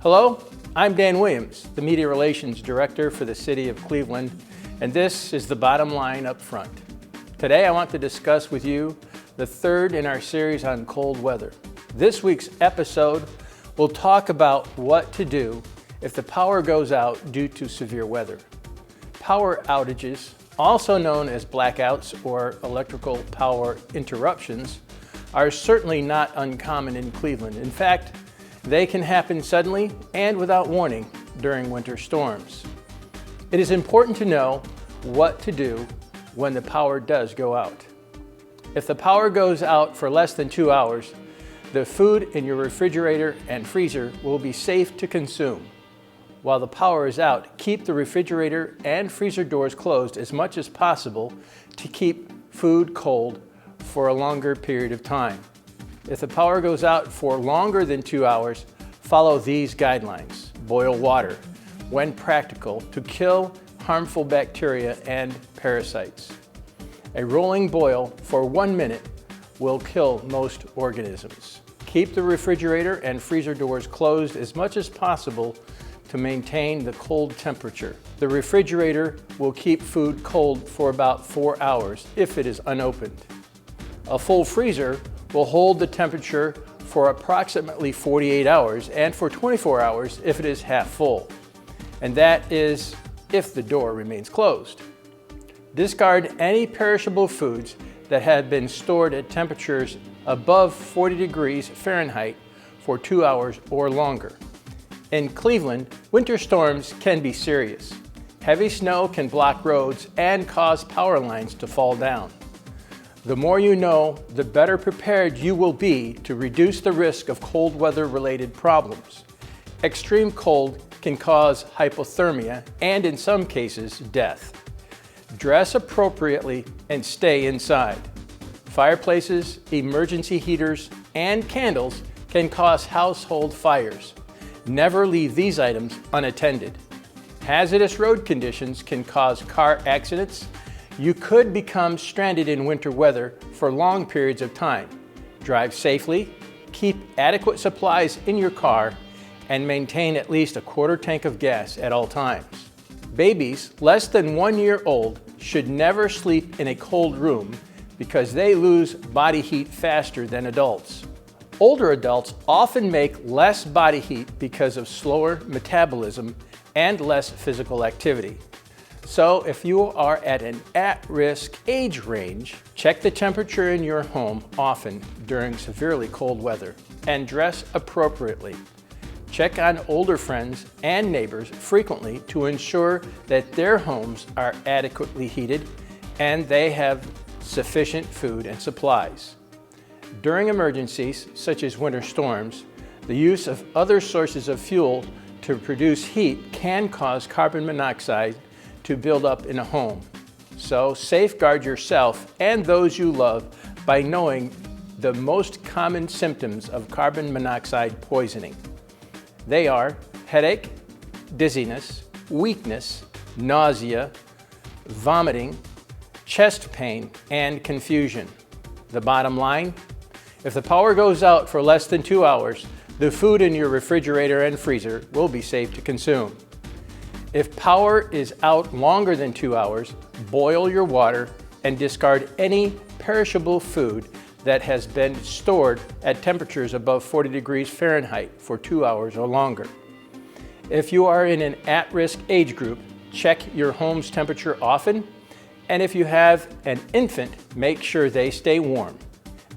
Hello, I'm Dan Williams, the Media Relations Director for the City of Cleveland, and this is the bottom line up front. Today I want to discuss with you the third in our series on cold weather. This week's episode will talk about what to do if the power goes out due to severe weather. Power outages, also known as blackouts or electrical power interruptions, are certainly not uncommon in Cleveland. In fact, they can happen suddenly and without warning during winter storms. It is important to know what to do when the power does go out. If the power goes out for less than 2 hours, the food in your refrigerator and freezer will be safe to consume. While the power is out, keep the refrigerator and freezer doors closed as much as possible to keep food cold for a longer period of time. If the power goes out for longer than 2 hours, follow these guidelines. Boil water when practical to kill harmful bacteria and parasites. A rolling boil for 1 minute will kill most organisms. Keep the refrigerator and freezer doors closed as much as possible to maintain the cold temperature. The refrigerator will keep food cold for about 4 hours if it is unopened. A full freezer will hold the temperature for approximately 48 hours and for 24 hours if it is half full. And that is if the door remains closed. Discard any perishable foods that have been stored at temperatures above 40 degrees Fahrenheit for 2 hours or longer. In Cleveland, winter storms can be serious. Heavy snow can block roads and cause power lines to fall down. The more you know, the better prepared you will be to reduce the risk of cold weather-related problems. Extreme cold can cause hypothermia and, in some cases, death. Dress appropriately and stay inside. Fireplaces, emergency heaters, and candles can cause household fires. Never leave these items unattended. Hazardous road conditions can cause car accidents. You could become stranded in winter weather for long periods of time. Drive safely, keep adequate supplies in your car, and maintain at least a quarter tank of gas at all times. Babies less than 1 year old should never sleep in a cold room because they lose body heat faster than adults. Older adults often make less body heat because of slower metabolism and less physical activity. So if you are at an at-risk age range, check the temperature in your home often during severely cold weather and dress appropriately. Check on older friends and neighbors frequently to ensure that their homes are adequately heated and they have sufficient food and supplies. During emergencies, such as winter storms, the use of other sources of fuel to produce heat can cause carbon monoxide to build up in a home. So safeguard yourself and those you love by knowing the most common symptoms of carbon monoxide poisoning. They are headache, dizziness, weakness, nausea, vomiting, chest pain, and confusion. The bottom line, if the power goes out for less than 2 hours, the food in your refrigerator and freezer will be safe to consume. If power is out longer than 2 hours, boil your water and discard any perishable food that has been stored at temperatures above 40 degrees Fahrenheit for 2 hours or longer. If you are in an at-risk age group, check your home's temperature often, and if you have an infant, make sure they stay warm.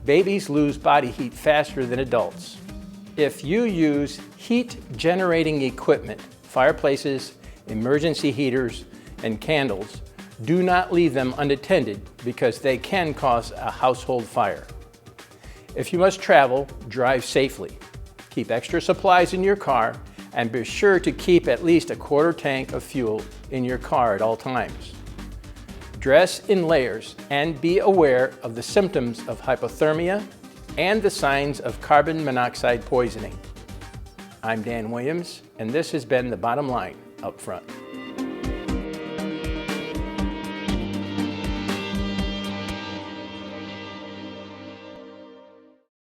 Babies lose body heat faster than adults. If you use heat-generating equipment, fireplaces, emergency heaters, and candles, do not leave them unattended because they can cause a household fire. If you must travel, drive safely. Keep extra supplies in your car and be sure to keep at least a quarter tank of fuel in your car at all times. Dress in layers and be aware of the symptoms of hypothermia and the signs of carbon monoxide poisoning. I'm Dan Williams, and this has been The Bottom Line Up Front.